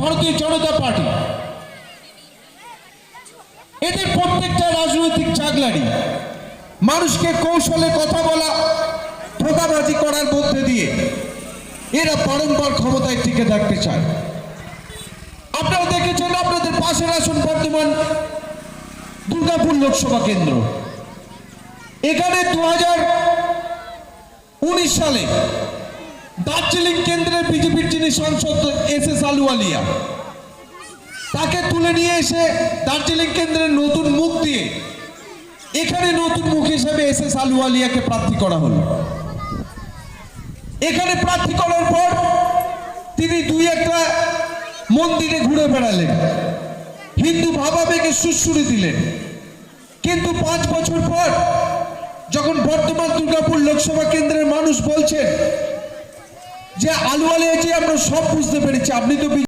ভারতীয় জনতা পার্টি, এদের প্রত্যেকটা রাজনৈতিক চাগলারি মানুষকে কৌশলে কথা বলা, ধোঁকাবাজি করার মধ্যে দিয়ে এরা বারংবার ক্ষমতায় টিকে থাকতে চায়। আপনারা দেখেছেন আপনাদের পাশের আসন বর্তমান দুর্গাপুর লোকসভা কেন্দ্র। এখানে 2019 সালে দার্জিলিং কেন্দ্রের বিজেপির যিনি সাংসদ এস আলুওয়ালিয়া, তাকে তুলে নিয়ে এসে দার্জিলিং কেন্দ্রের নতুন মুখ দিয়ে এখানে নতুন মুখ হিসেবে এস আলুওয়ালিয়াকে প্রার্থী করা হলো। এখানে প্রার্থী করার পর তিনি দুই একটা মন্দিরে ঘুরে বেড়ালেন, হিন্দু ভাবাবেগে সুশ্রুতি দিলেন। কিন্তু 5 বছর পর যখন বর্তমান দুর্গাপুর লোকসভা কেন্দ্রের মানুষ বলছেন যে আলুওয়ালিয়া জি আমরা সব বুঝতে পেরেছি, আপনি তো